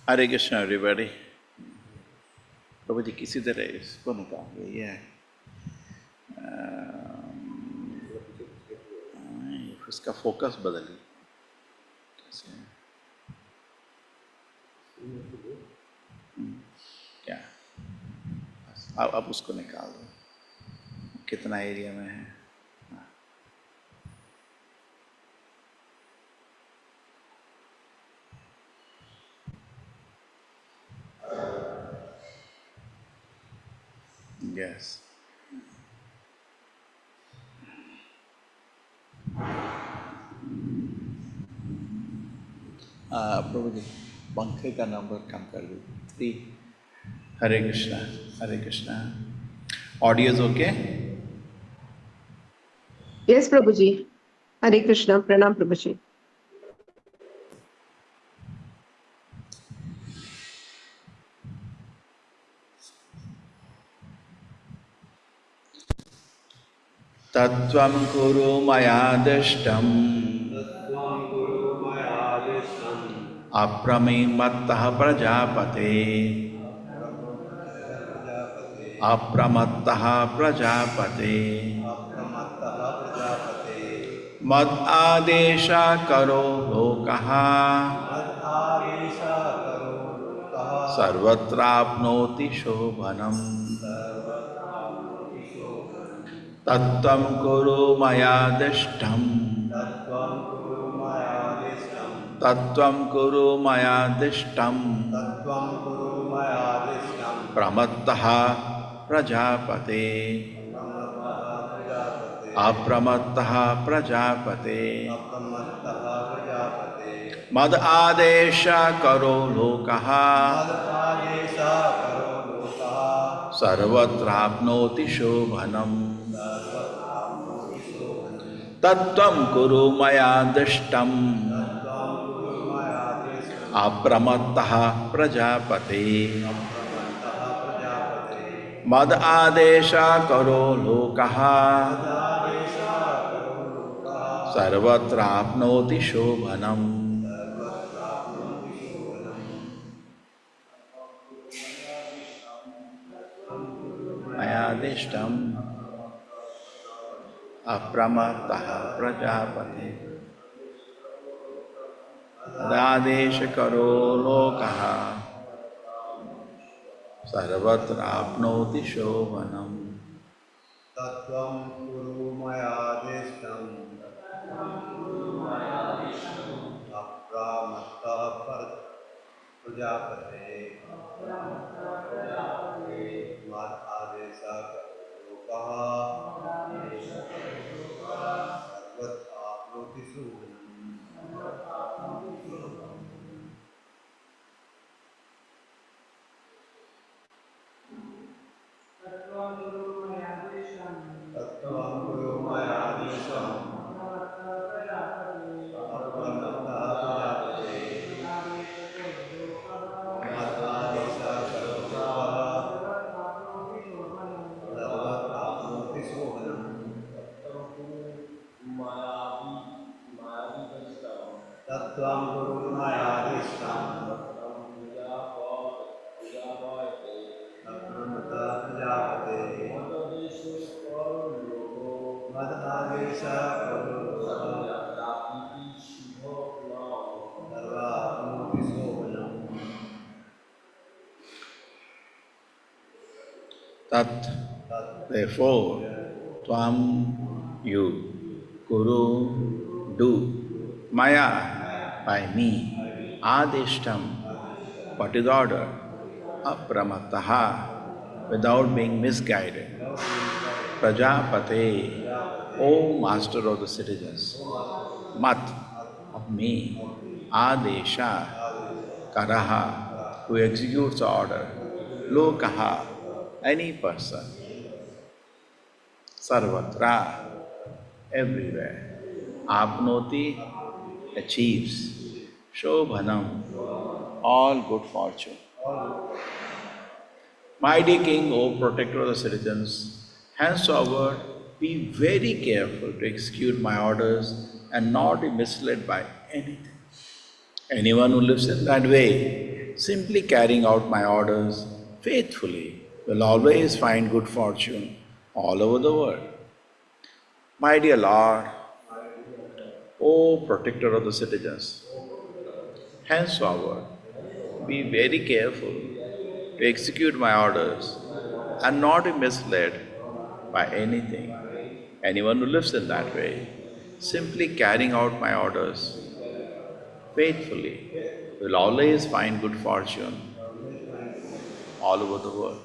Hare Krishna, everybody. Prabhuji, किसी तरह इसको निकाल ये है उसका फोकस बदलिए कैसे क्या अब उसको निकाल दो कितना एरिया में है यस प्रभु जी पंखे का नंबर कम कर दो 3 Hare Krishna audio is okay yes Prabhu ji Hare Krishna प्रणाम प्रभु जी तत्त्वं कुरु मया दृष्टम् अप्रमेमत्तः प्रजापते मद आदेश करो लोकः सर्वत्राप्नोति शोभनम् तत्त्वं कुरु मया दृष्टम् प्रमत्तः प्रजापते अप्रमत्तः प्रजापते मद आदेश करो लोकः सर्वत्राप्नोति शोभनम् तत्त्वं कुरु मया दृष्टम् अप्रमत्तः प्रजापते मद आदेश करो लोकः सर्वत्राप्नोति शोभनम् मया दृष्टम् अप्रमत्तः प्रजापते आदेश करो लोकः सर्वत्र आपनोति शोभनम् तत्त्वं कुरु मया दृष्टम् अप्रमत्तः प्रजापते मद आदेश करो लोकः सर्वत्र आपनोति शोभनम् Tat, therefore, tvam, you, kuru, do, maya, by me, adishtam, what is order, apramataha, without being misguided, prajapate, O master of the citizens, mat, of me, adesha, karaha, who executes the order, lokaha, any person, sarvatra, everywhere, apnoti, achieves, shobhanam, all good fortune. Mighty King, O protector of the citizens, henceforward be very careful to execute my orders and not be misled by anything. Anyone who lives in that way simply carrying out my orders faithfully will always find good fortune all over the world. My dear Lord, O protector of the citizens, henceforward be very careful to execute my orders and not be misled by anything. Anyone who lives in that way, simply carrying out my orders faithfully, will always find good fortune all over the world.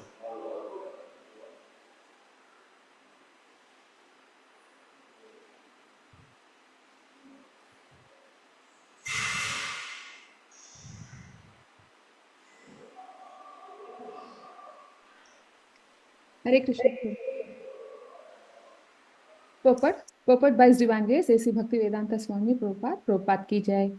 Hare Krishna. Purport by His Divine Grace, A.C. Bhaktivedanta Swami Prabhupada ki jai.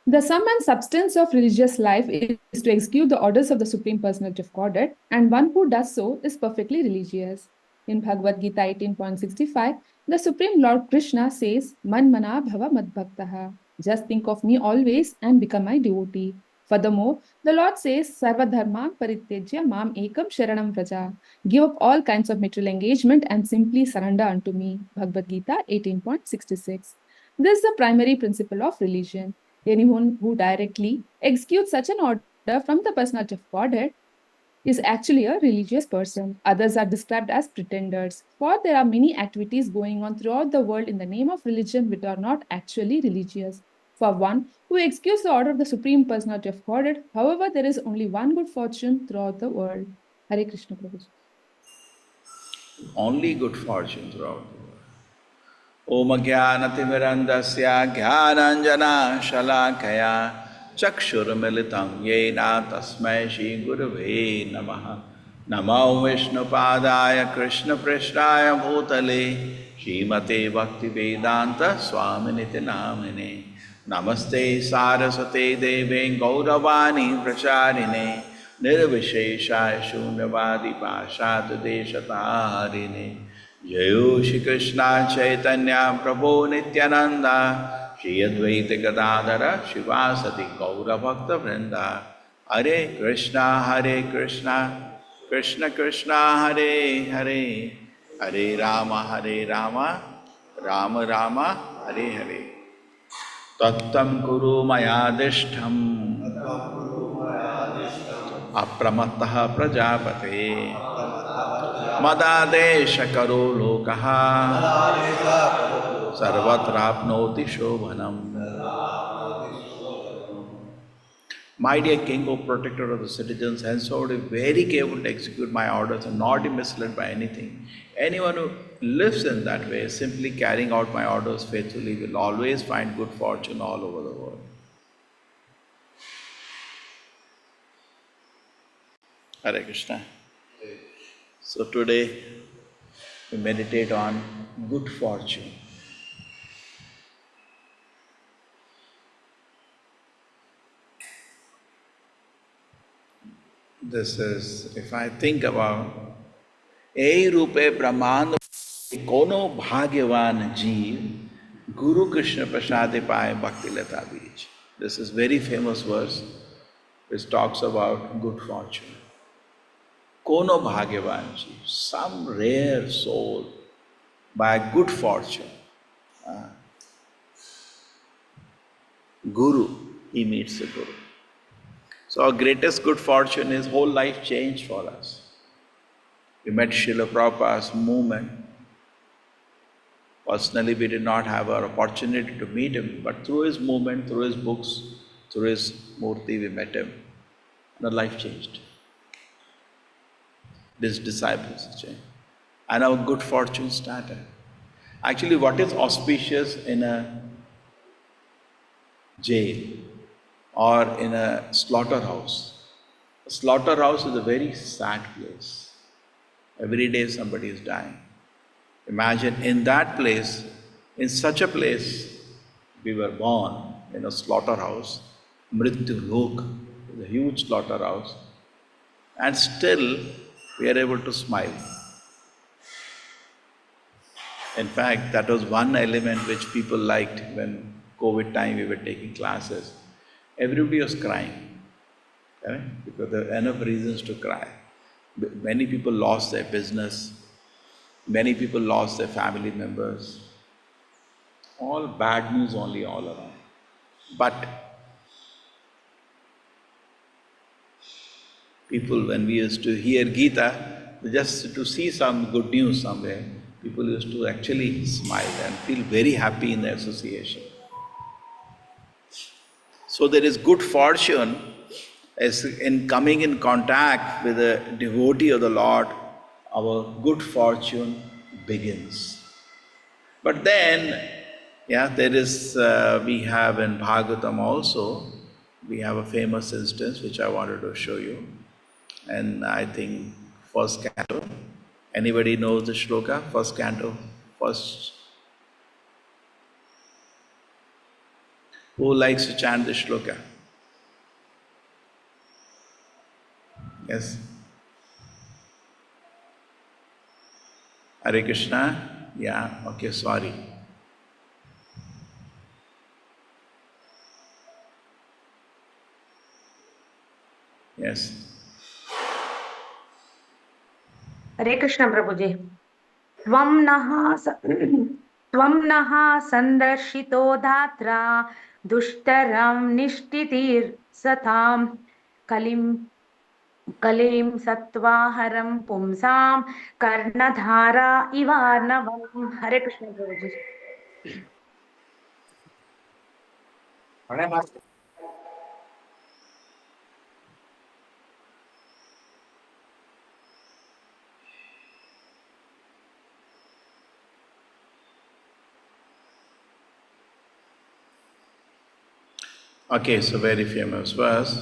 The sum and substance of religious life is to execute the orders of the Supreme Personality of Godhead, and one who does so is perfectly religious. In Bhagavad Gita 18.65, the Supreme Lord Krishna says, Man mana bhava madbhaktaha. Just think of me always and become my devotee. Furthermore, the Lord says, Sarva dharman parityajya mam ekam sharanam vraja. Give up all kinds of material engagement and simply surrender unto me. Bhagavad Gita 18.66. This is the primary principle of religion. Anyone who directly executes such an order from the personality of Godhead is actually a religious person. Others are described as pretenders, for there are many activities going on throughout the world in the name of religion which are not actually religious. For one who executes the order of the Supreme Personality of Godhead, however, there is only one good fortune throughout the world. Hare Krishna Prabhuji. Only good fortune throughout the world. Om Jnanatimirandasya Jnananjana Shalakaya Chakshurmilitam Yena Tasmai Shri Gurave Namaha Namo Vishnu Padaya Krishna Prishtaya Bhutale Srimate Bhakti Vedanta Swaminiti Namine Namaste Saraswate Deve Gauravani Pracharine Nirvishesha Shunyavadi Pashad Deshatarine Jayo Shri Krishna Chaitanya Prabhu Nityananda Shri Advaita Gadadhara Shivasati Gaura Bhakta Vrinda Hare Krishna Krishna Krishna Hare Hare Hare Rama Rama Rama Hare Hare Tattam Kuru Mayadishtham Apramattaha Prajapate Madadesha Karo Lokaha Sarvatrapnoti Shobhanam. My dear King, O protector of the citizens, henceforward be very careful to execute my orders and not be misled by anything. Anyone who lives in that way, simply carrying out my orders faithfully, will always find good fortune all over the world. Hare Krishna. So today we meditate on good fortune. This is, if I think about Ei Rupe Brahmand Kono Bhagyavan Jeev Guru Krishna Prasade Paye Bhakti Lata Beej. This is very famous verse which talks about good fortune. Kono Bhagyavan Jeev, some rare soul by good fortune. Guru, he meets the Guru. So our greatest good fortune is whole life changed for us. We met Srila Prabhupada's movement. Personally, we did not have an opportunity to meet him, but through his movement, through his books, through his murti, we met him. And our life changed. His disciples changed. And our good fortune started. Actually, what is auspicious in a jail or in a slaughterhouse? A slaughterhouse is a very sad place. Every day somebody is dying. Imagine in that place, in such a place, we were born in a slaughterhouse, Mrityu Lok, a huge slaughterhouse, and still we are able to smile. In fact, that was one element which people liked when COVID time we were taking classes. Everybody was crying. Correct? Because there are enough reasons to cry. Many people lost their business, many people lost their family members. All bad news only all around. But people, when we used to hear Gita, just to see some good news somewhere, people used to actually smile and feel very happy in the association. So there is good fortune as in coming in contact with a devotee of the Lord, our good fortune begins. But then, there is, we have in Bhagavatam also, we have a famous instance which I wanted to show you. And I think first canto. Anybody knows the shloka? First canto, first. Who likes to chant the shloka? Yes? Hare Krishna? Yeah, okay, sorry. Yes. Hare Krishna Prabhuji. Tvam naha sandarshito dhatra dushtaram nishtitir satam kalim satvaharam pumsam karnadhara ivarnavam. Hare Krishna Prabhuji. Okay, so very famous verse.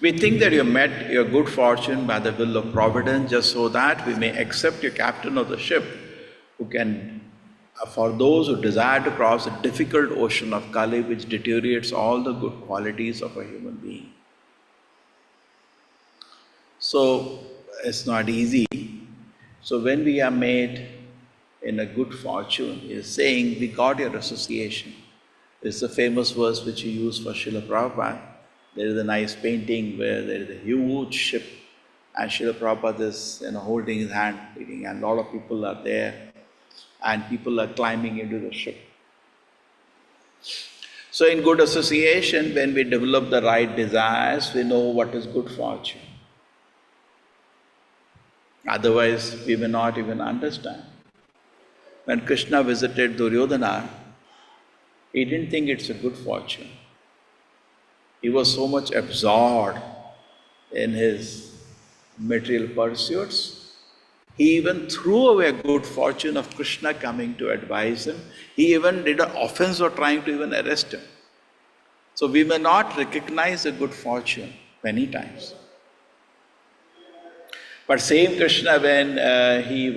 We think that you met your good fortune by the will of providence just so that we may accept your captain of the ship who can, for those who desire to cross a difficult ocean of Kali which deteriorates all the good qualities of a human being. So it's not easy. So when we are made in a good fortune, he is saying we got your association. It's a famous verse which you use for Srila Prabhupada. There is a nice painting where there is a huge ship and Srila Prabhupada is holding his hand, reading, and a lot of people are there and people are climbing into the ship. So in good association, when we develop the right desires, we know what is good fortune. Otherwise, we may not even understand. When Krishna visited Duryodhana, he didn't think it's a good fortune. He was so much absorbed in his material pursuits. He even threw away a good fortune of Krishna coming to advise him. He even did an offense of trying to even arrest him. So we may not recognize a good fortune many times. But same Krishna, when he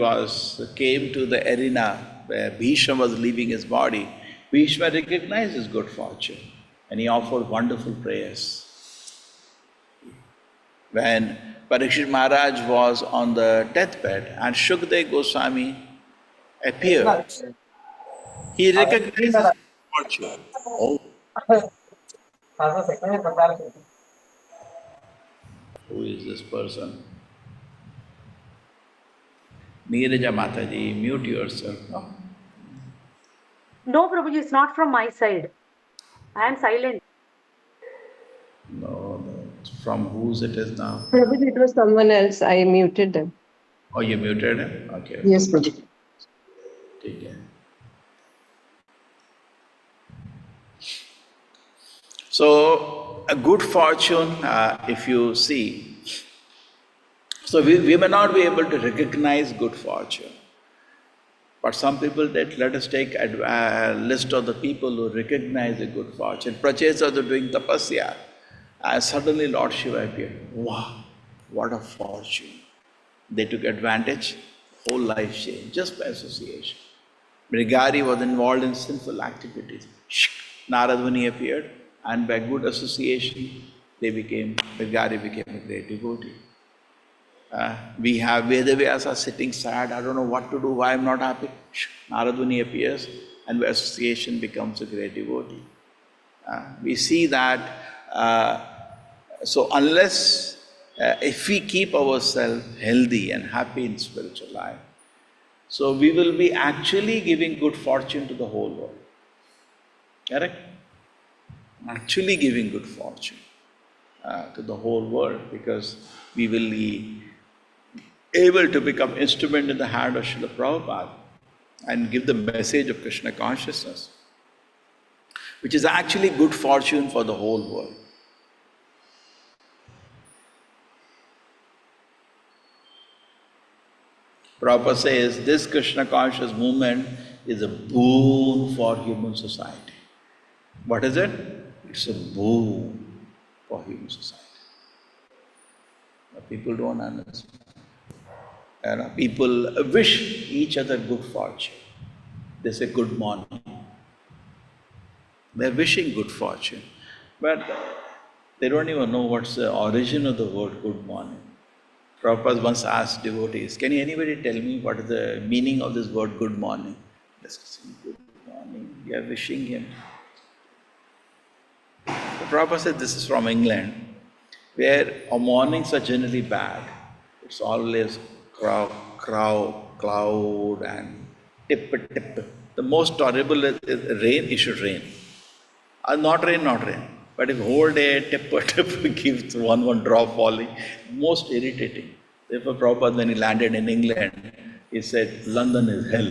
came to the arena where Bhishma was leaving his body, Bhishma recognized his good fortune and he offered wonderful prayers. When Parikshit Maharaj was on the deathbed and Shukdev Goswami appeared, he recognized his good fortune. Oh, who is this person? Neeraja Mataji, mute yourself. No? No, Prabhuji, it's not from my side. I am silent. No, from whose it is now? Prabhuji, it was someone else. I muted them. Oh, you muted him? Okay. Yes, Prabhuji. Take care. So, a good fortune, if you see, so we may not be able to recognize good fortune. But some people that let us take a list of the people who recognize the good fortune. Prachesa was doing tapasya, and suddenly Lord Shiva appeared. Wow, what a fortune! They took advantage, whole life changed just by association. Brigari was involved in sinful activities. Narad Muni appeared, and by good association, Brigari became a great devotee. We have Vedavyasa sitting sad, I don't know what to do, why I'm not happy. Narad Muni appears and by association becomes a great devotee. We see that So unless, if we keep ourselves healthy and happy in spiritual life, so we will be actually giving good fortune to the whole world. Correct? Actually giving good fortune to the whole world, because we will be able to become instrument in the hand of Srila Prabhupada and give the message of Krishna consciousness, which is actually good fortune for the whole world. Prabhupada says this Krishna conscious movement is a boon for human society. What is it? It's a boon for human society. But people don't understand. People wish each other good fortune. They say good morning. They're wishing good fortune. But they don't even know what's the origin of the word good morning. Prabhupada once asked devotees, can anybody tell me what is the meaning of this word good morning? Discussing good morning, we are wishing him. So Prabhupada said this is from England, where our mornings are generally bad. It's always cloud and tip. The most horrible is rain, it should rain. Not rain. But if whole day tip gives one drop falling, most irritating. Therefore Prabhupada, when he landed in England, he said, London is hell.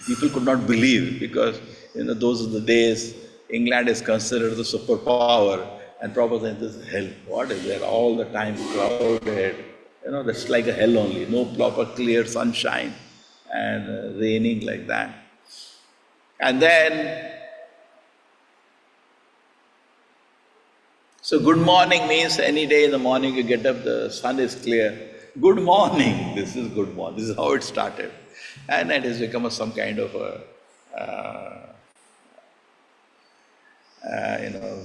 People could not believe, because those are the days England is considered the superpower, and Prabhupada said, this is hell. What is there? All the time clouded. That's like a hell only. No proper clear sunshine and raining like that. And then, so good morning means any day in the morning you get up, the sun is clear. Good morning, this is good morning. This is how it started. And it has become some kind of a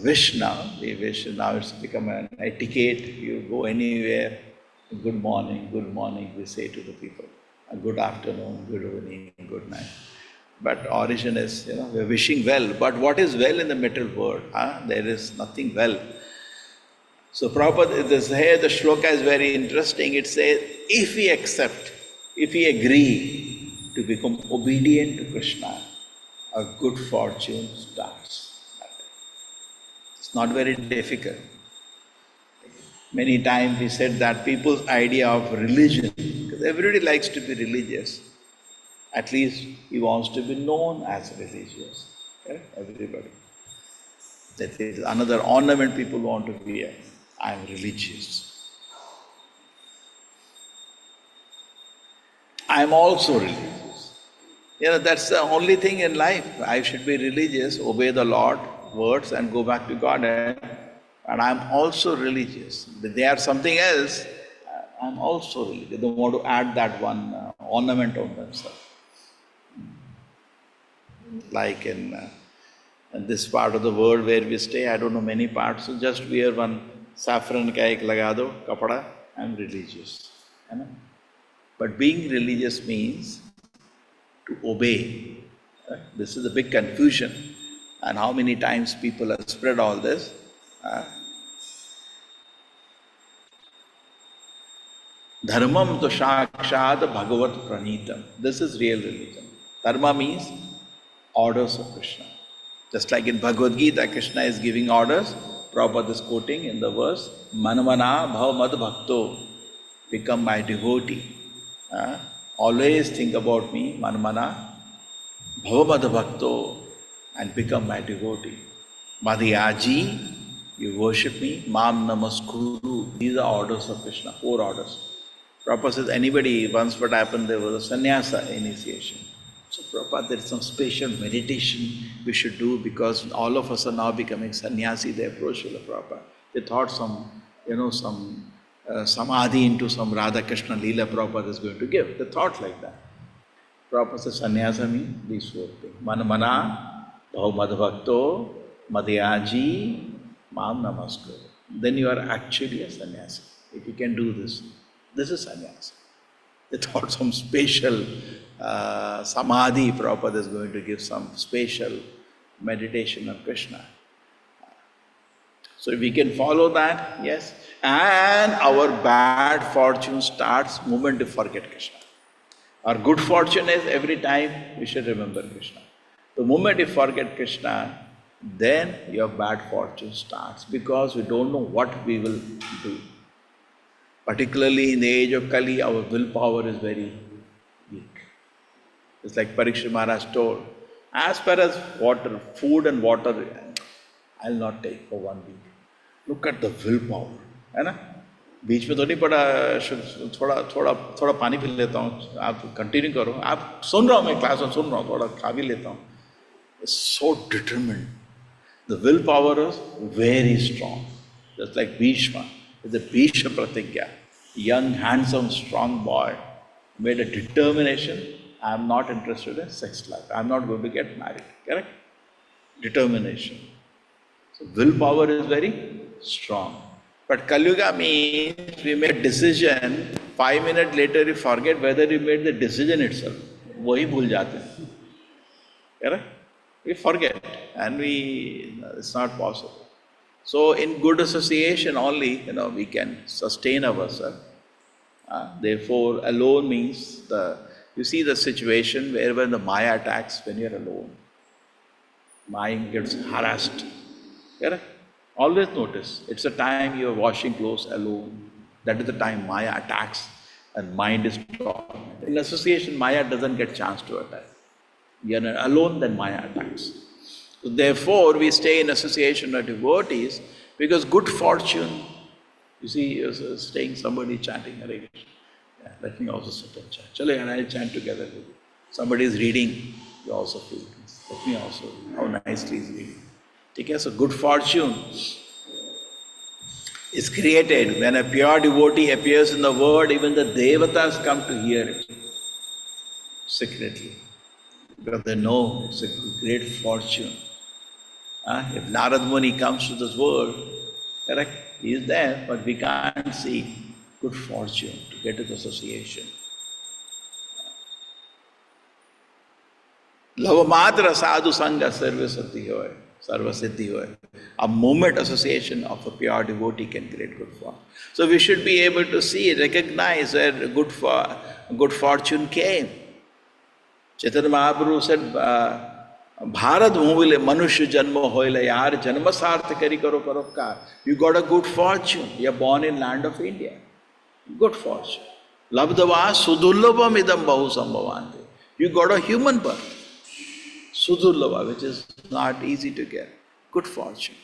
wish now. We wish, now it's become an etiquette. You go anywhere, good morning, we say to the people. Good afternoon, good evening, good night. But origin is, we're wishing well. But what is well in the material world? There is nothing well. So Prabhupada, here the shloka is very interesting. It says, if we accept, if we agree to become obedient to Krishna, a good fortune starts. It's not very difficult. Many times we said that people's idea of religion, because everybody likes to be religious, at least he wants to be known as religious. Okay? Everybody. That is another ornament people want to wear. I am religious. I am also religious. That's the only thing in life. I should be religious, obey the Lord, words, and go back to God. And I am also religious. But they are something else. I am also religious. They don't want to add that one ornament on themselves. Like in this part of the world where we stay, I don't know many parts, so just wear one saffron ka ek laga do, kapada, I'm religious. But being religious means to obey. This is a big confusion. And how many times people have spread all this. Dharmam to shakshad bhagavat pranitam. This is real religion. Dharma means orders of Krishna. Just like in Bhagavad Gita, Krishna is giving orders. Prabhupada is quoting in the verse, Manamana bhavamad bhakto, become my devotee. Always think about me, Manamana bhavamad bhakto, and become my devotee. Madhyaji, you worship me, Mam namaskuru. These are orders of Krishna, 4 orders. Prabhupada says, anybody, once what happened, there was a sannyasa initiation. So Prabhupada, there is some special meditation we should do, because all of us are now becoming sannyasi. They approached Srila Prabhupada. They thought some samadhi into some Radha Krishna Leela Prabhupada is going to give. They thought like that. Prabhupada says, sannyasa means these 4 things. Mana, bhavmadbhakto, madhyaji, mam namaskar. Then you are actually a sannyasi. If you can do this, this is sannyasa. They thought some special samadhi, Prabhupada is going to give some special meditation of Krishna. So if we can follow that, yes. And our bad fortune starts the moment we forget Krishna. Our good fortune is every time we should remember Krishna. The moment you forget Krishna, then your bad fortune starts because we don't know what we will do. Particularly in the age of Kali, our willpower is very weak. It's like Parikshit Maharaj told, as far as water, food and water, I'll not take for 1 week. Look at the willpower, है ना? बीच में तो नहीं पड़ा, थोड़ा पानी P लेता हूँ, आप कंटिन्यू करो, आप सुन रहा हूँ मैं क्लास में सुन रहा हूँ, थोड़ा खा भी लेता हूँ. It's so determined. The willpower is very strong. Just like Bhishma, the Bhishma Pratigya, young, handsome, strong boy, made a determination, I am not interested in sex life, I am not going to get married, correct? Determination. So willpower is very strong. But Kali Yuga means we made a decision, 5 minutes later you forget whether you made the decision itself. वही भूल जाते हैं. Correct? We forget and it's not possible. So in good association only, we can sustain ourselves. Therefore, alone means you see the situation wherever the Maya attacks when you're alone. Mind gets harassed. Correct? Always notice, it's a time you're washing clothes alone. That is the time Maya attacks and mind is tormented. In association, Maya doesn't get chance to attack. You're alone, then Maya attacks. So therefore, we stay in association with devotees because good fortune, you see, you're staying somebody chanting Hare Krishna. Yeah, let me also sit and chant. Chale, and I'll chant together with you. Somebody is reading, you also feel this. Let me also, how nicely he's reading. Okay, so good fortune is created when a pure devotee appears in the world, even the devatas come to hear it secretly. Because they know it's a great fortune. If Narad Muni comes to this world, correct, he is there, but we can't see good fortune to get to the association. Lavamatra sadhu sangha sarvasiddhi hoy. Sarvasiddhi hoy. A moment association of a pure devotee can create good fortune. So we should be able to see, recognize where good fortune came. Chaitanya Mahaprabhu said, Bharat bhumile manusya janma hoile yaar janma sartha kari karo paropkar. You got a good fortune. You are born in land of India. Good fortune. Labdava sudurlabham idam bahu sambhavante. You got a human birth. Sudurlabha, which is not easy to get. Good fortune.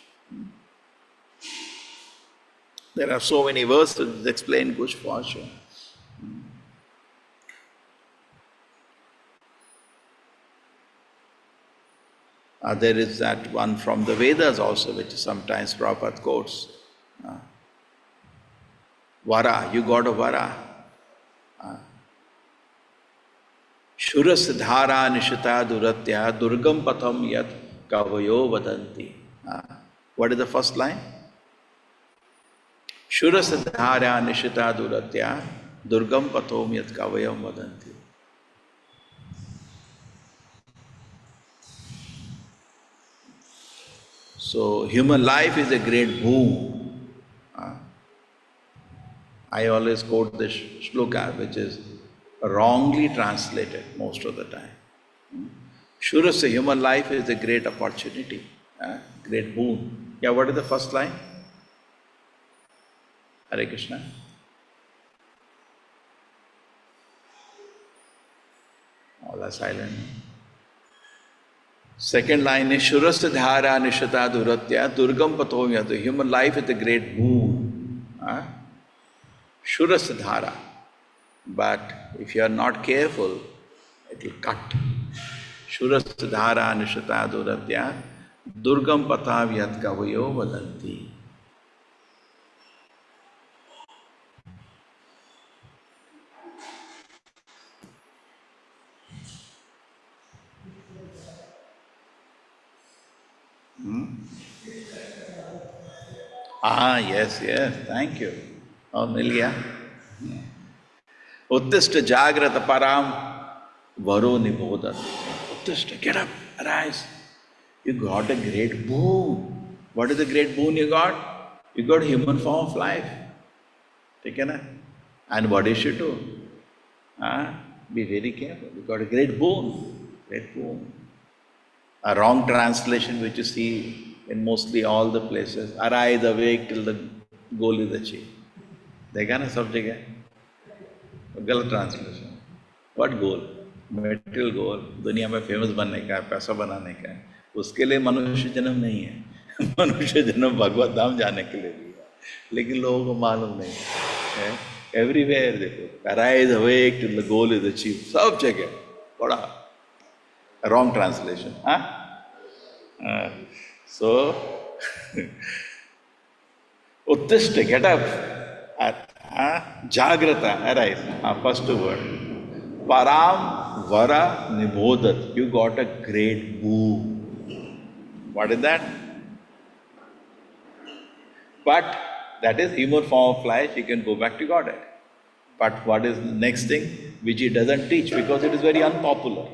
There are so many verses that explain good fortune. There is that one from the Vedas also, which sometimes Prabhupada quotes. Vara, you got a vara. Shura siddhara nishita duratya durgam patham yat kavayo vadanti. What is the first line? Shura siddhara nishita duratya durgam patham yat kavayo vadanti. So, human life is a great boon. I always quote this shloka, which is wrongly translated most of the time. Surasya, human life is a great opportunity, great boon. Yeah, what is the first line? Hare Krishna. All are silent. Second line is Shurasya dhara nishata duratya durgam patomya. The human life is a great boon. Shurasya dhara. But if you are not careful, it will cut. Shurasya dhara nishata duratya durgam patavyat kavayo vadanti. Yes, thank you. Oh, Milya. Uttishta jagrata param varo nibodat. Uttishta, get up, arise. You got a great boon. What is the great boon you got? You got human form of life. Take care, na? And what you should do? Be very careful. You got a great boon. Great boon. A wrong translation which you see in mostly all the places. Arise, awake till the goal is achieved. देखा ना सब जगह? गलत translation. What goal? Material goal. दुनिया में famous बनने का है, पैसा बनाने का है. उसके लिए मनुष्य जन्म नहीं है. मनुष्य जन्म भगवत धाम जाने के लिए भी है. लेकिन लोगों को मालूम नहीं है. Everywhere देखो. Arise, awake till the goal is achieved. सब जगह. बड़ा wrong translation. So, Uttishta, get up. Jagrata, arise. First word. Param Vara Nibodhat. You got a great boon. What is that? But that is human form of life, you can go back to Godhead. But what is the next thing which he doesn't teach because it is very unpopular?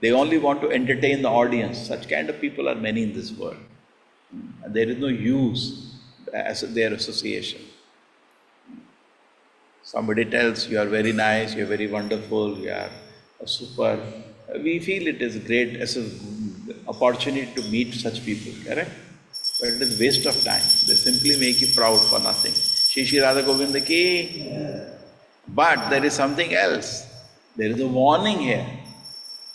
They only want to entertain the audience. Such kind of people are many in this world. And there is no use as their association. Somebody tells you are very nice, you are very wonderful, you are a super. We feel it is great as an opportunity to meet such people, correct? But it is waste of time. They simply make you proud for nothing. Srisriradhagovinda ki. But there is something else. There is a warning here.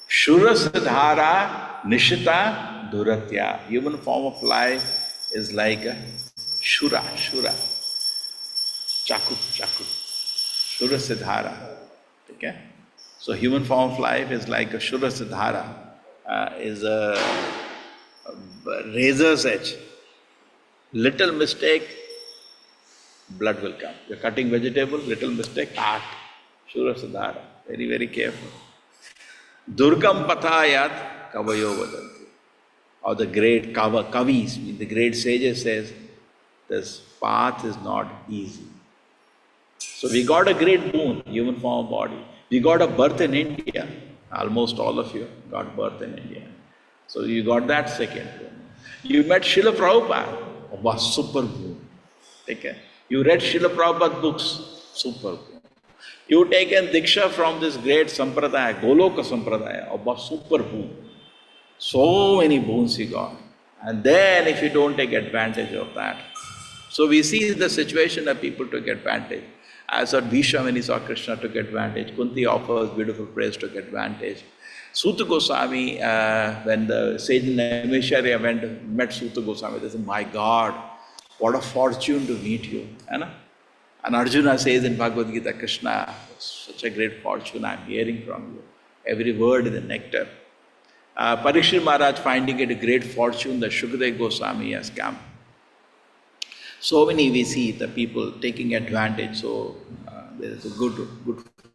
Shura Siddhara Nishtha Duratya. Human form of life is like a Shura. Chaku. Shura Siddhara. Okay? So human form of life is like a Shura Siddhara. Is a razor's edge. Little mistake, blood will come. You're cutting vegetable, little mistake, cut. Shura Siddhara. Very, very careful. Durgam pathayat kavayo vadanti. Or the great kavis, the great sages says, this path is not easy. So we got a great boon, human form of body. We got a birth in India. Almost all of you got birth in India. So you got that second boon. You met Srila Prabhupada. Was super boon. Take care. You read Srila Prabhupada books. Super boon. You taken Diksha from this great Sampradaya, Goloka Sampradaya, about super boon. So many boons you got. And then if you don't take advantage of that. So we see the situation that people took advantage. As what Bhishma when he saw Krishna took advantage. Kunti offers beautiful praise took advantage. Suta Goswami, when the sage Naimacharya went and met Suta Goswami, they said, my God, what a fortune to meet you. And Arjuna says in Bhagavad Gita, Krishna, such a great fortune I am hearing from you. Every word is a nectar. Parikshit Maharaj finding it a great fortune that Shukadeva Goswami has come. So many we see the people taking advantage, so there is a good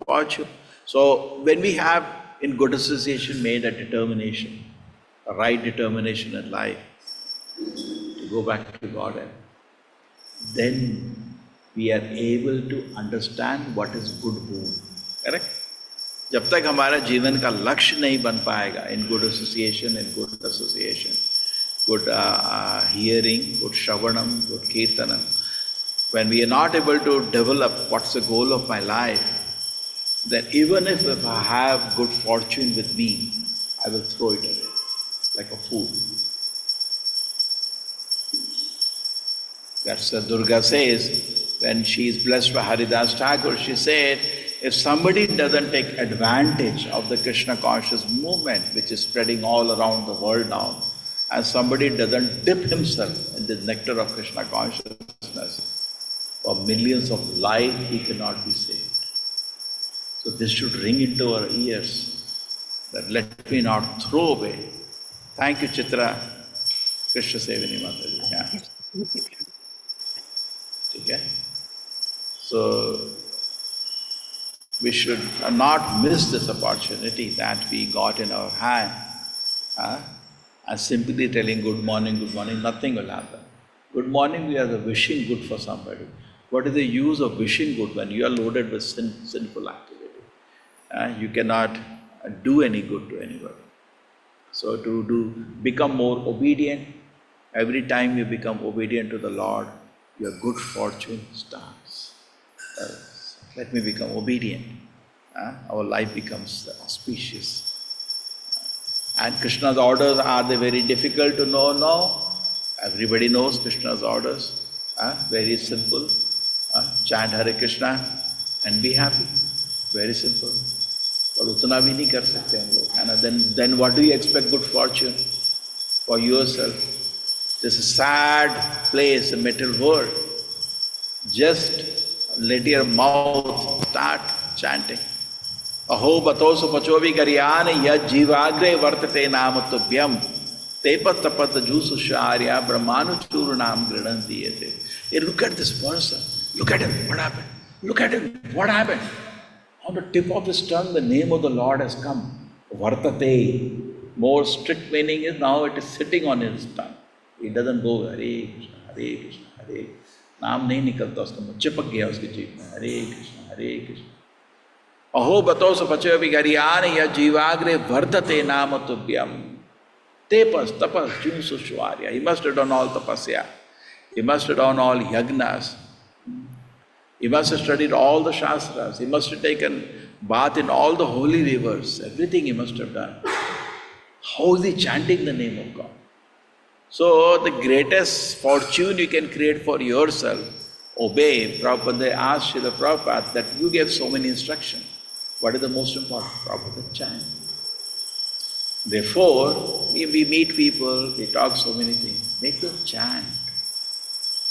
fortune. So when we have in good association made a determination, a right determination in life to go back to God, then we are able to understand what is good boon. Correct? जब तक हमारा जीवन का लक्ष्य नहीं बन पाएगा in good association, good hearing, good shravanam, good kirtanam, when we are not able to develop what's the goal of my life, then even if I have good fortune with me, I will throw it away like a fool. That's Durga says, when she is blessed by Haridas Thakur, she said, if somebody doesn't take advantage of the Krishna conscious movement, which is spreading all around the world now, and somebody doesn't dip himself in the nectar of Krishna consciousness, for millions of lives he cannot be saved. So this should ring into our ears, that let me not throw away. Thank you, Chitra. Krishna Sevani Mataji. Yeah. Okay? So we should not miss this opportunity that we got in our hand. And simply telling good morning, nothing will happen. Good morning, we are wishing good for somebody. What is the use of wishing good when you are loaded with sinful activity? You cannot do any good to anybody. So to become more obedient, every time you become obedient to the Lord, your good fortune starts. Let me become obedient. Our life becomes auspicious. And Krishna's orders, are they very difficult to know? No. Everybody knows Krishna's orders. Very simple. Chant Hare Krishna and be happy. Very simple. But utna bhi nahi kar sakte hum log, hai na? Then what do you expect good fortune for yourself? This is a sad place, a material world. Just let your mouth start chanting. Aho batosu pachovi garyane yad jivagre vartate namatubhyam tepat tapat jusu sharya brahmanu churnam gridantiyate. Hey, look at this person. Look at him. What happened? Look at him. What happened? On the tip of his tongue, the name of the Lord has come. Vartate. More strict meaning is now it is sitting on his tongue. It doesn't go Hare Krishna, Hare Krishna, Hare. नाम नहीं निकलता उसका, चिपक गया उसकी जीभ में. हरे कृष्ण, हरे कृष्ण. अहो बतो सपचो विगरियान या जीवाग्रे वर्धते नाम तुभ्यम. Tapas, tapas, jun sushwarya. He must have done all tapasya. He must have done all yagnas. He must have studied all the shastras. He must have taken bath in all the holy rivers. Everything he must have done. How is he chanting the name of God? So the greatest fortune you can create for yourself, obey. Prabhupada, they asked Srila Prabhupada that you gave so many instructions. What is the most important? Prabhupada, chant. Therefore, we meet people, we talk so many things. Make them chant.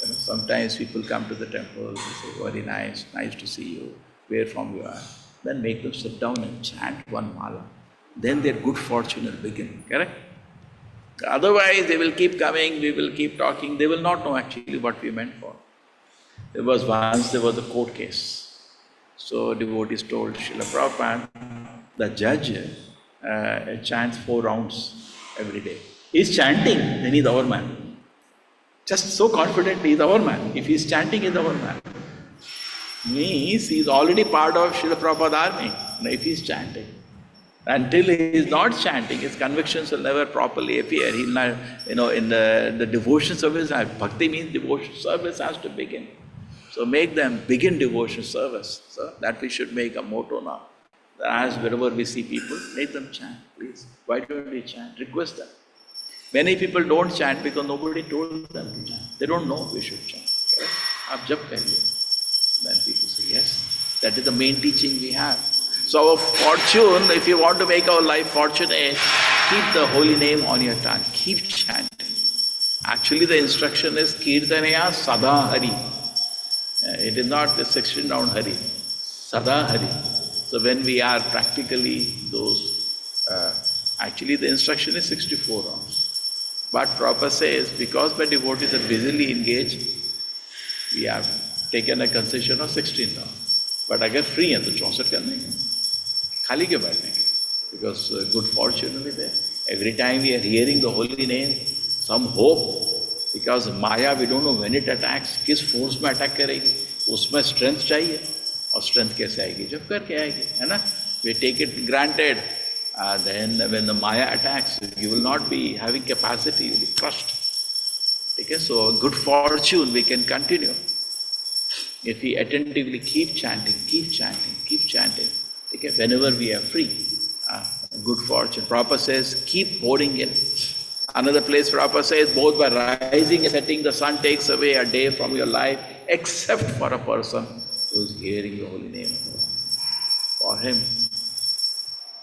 Sometimes people come to the temple, they say, very nice, nice to see you, where from you are. Then make them sit down and chant one mala. Then their good fortune will begin, correct? Otherwise, they will keep coming, we will keep talking, they will not know actually what we meant for. There was a court case. So devotees told Srila Prabhupada, the judge chants 4 rounds every day. He's chanting, then he's our man. Just so confident he's our man. If he's chanting, he's our man. Means he's already part of Srila Prabhupada army. If he's chanting. Until he is not chanting, his convictions will never properly appear. He'll not, in the devotion service, bhakti means devotion service has to begin. So make them begin devotion service. So that we should make a motto now. As wherever we see people, make them chant, please. Why don't we chant? Request them. Many people don't chant because nobody told them to chant. They don't know we should chant. Aap jap kahiye. Then people say, yes, that is the main teaching we have. So our fortune, if you want to make our life fortunate, keep the holy name on your tongue. Keep chanting. Actually the instruction is Kirtanaya Sada Hari. It is not the 16 round Hari. Sada Hari. So when we are practically those, actually the instruction is 64 rounds. But Prabhupada says, because my devotees are busily engaged, we have taken a concession of 16 rounds. But agar free hai to 64 karne hai. Khali kyun baithenge? Because good fortune will be there. Every time we are hearing the holy name, some hope. Because Maya, we don't know when it attacks, kis force mein attack karegi. Usme strength chahiye. और strength कैसे आएगी? जब करके आएगी, है ना? We take it granted. Then when the Maya attacks, you will not be having capacity, you will be crushed. Okay, so good fortune we can continue. If we attentively keep chanting, okay, whenever we are free, good fortune. Prabhupada says, keep pouring in. Another place Prabhupada says, both by rising and setting, the sun takes away a day from your life, except for a person who is hearing the holy name of God. For him,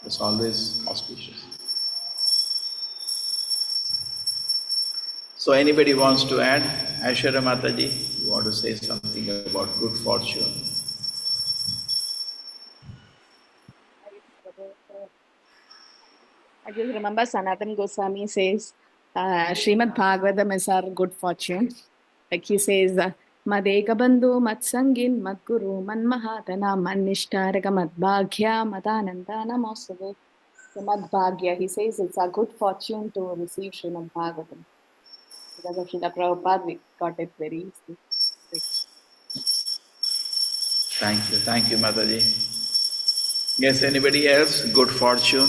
it's always auspicious. So anybody wants to add? Acharya Mataji, you want to say something about good fortune? I just remember Sanatan Goswami says, Srimadbhagavatam is our good fortune. Like he says, Madeka bandhu, matsangin, madguru, manmahatana, mannishtaraga, madbhagya, madananda, namosave. So madbhagya, he says it's a good fortune to receive Srimad Bhagavatam. Because of Srila Prabhupada, we got it very easily. Thank you, Mataji. Yes, anybody else? Good fortune?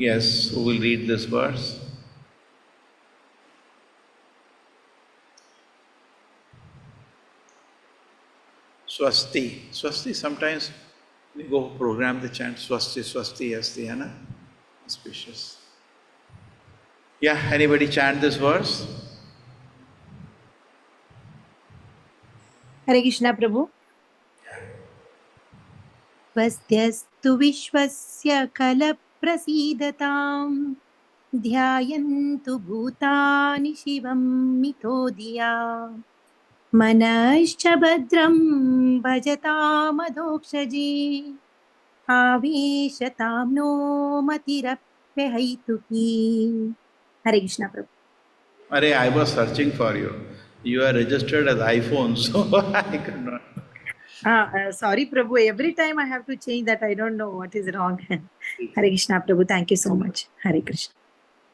Yes, who will read this verse? Swasti. Swasti, sometimes we go program the chant Swasti, Swasti, Asti, है ना? Auspicious. Yeah, anybody chant this verse? Hare Krishna Prabhu. Svastyastu vishwasya kala prasidatam dhyayantu bhutani shivam mitodiya manascha badram bhajatam adhokshaji aveshatam no matirapyahaituki. Hare Krishna Prabhu. Arey, I was searching for you. You are registered as iPhone, so I could not. Sorry Prabhu, every time I have to change that. I don't know what is wrong. Hare Krishna Prabhu, thank you so much. Hare Krishna.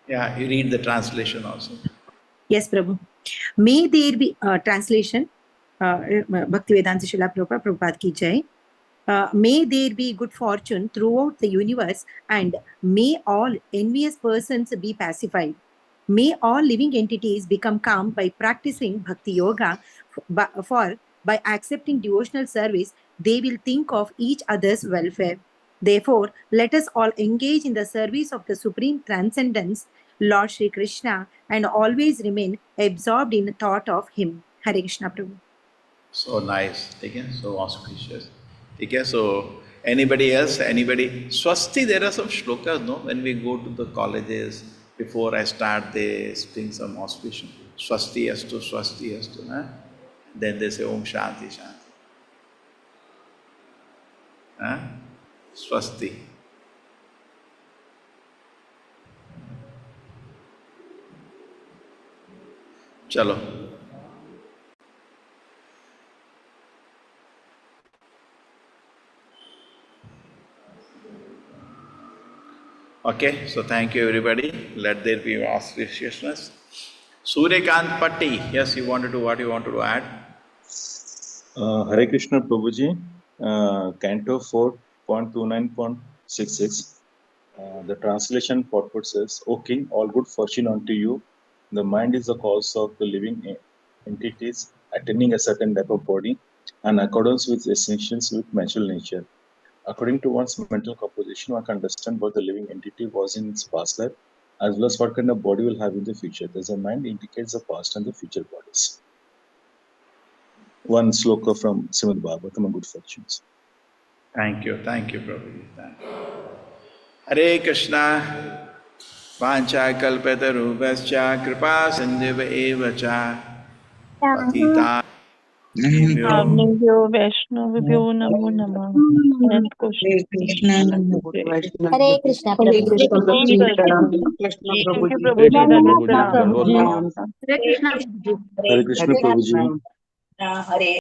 Yeah, you read the translation also. Yes Prabhu. May there be translation. Bhaktivedanta Srila Prabhupada, Prabhupada ki jai. May there be good fortune throughout the universe, and may all envious persons be pacified. May all living entities become calm by practicing Bhakti Yoga, for by accepting devotional service, they will think of each other's welfare. Therefore, let us all engage in the service of the Supreme Transcendence, Lord Shri Krishna, and always remain absorbed in thought of Him. Hare Krishna Prabhu. So nice, okay? So auspicious. Okay, so anybody else? Anybody? Swasti, there are some shlokas, no? When we go to the colleges, before I start, they sing some auspicious. Swasti astu, huh? Then they say Om Shanti, Shanti. Huh? Swasti. Chalo. Okay, so thank you everybody. Let there be auspiciousness. Suryakant Patti, yes, you wanted to, what you wanted to add? Hare Krishna Prabhuji, Canto 4.29.66. The translation purport says, O King, all good fortune unto you. The mind is the cause of the living entities attaining a certain type of body and accordance with essentials with natural nature. According to one's mental composition, one can understand what the living entity was in its past life, as well as what kind of body will have in the future. Thus, the mind indicates the past and the future bodies. One sloka from Srimad-Bhagavatam on good fortunes. Thank you, Prabhuji. Thank you. Hare Krishna, Vancha kalpatarubhascha kripa sindhiva evacha patita Namo Vaishnavibhyo Namo Namah. Hare Krishna. Hare Krishna Hare Prabhu. Krishna Prabhuji. Thank you, Hare Prabhuji. Krishna Dandavat Prabhuji. pranam. Hare Krishna Prabhuji. Hare Krishna. Hare Krishna Prabhuji. Hare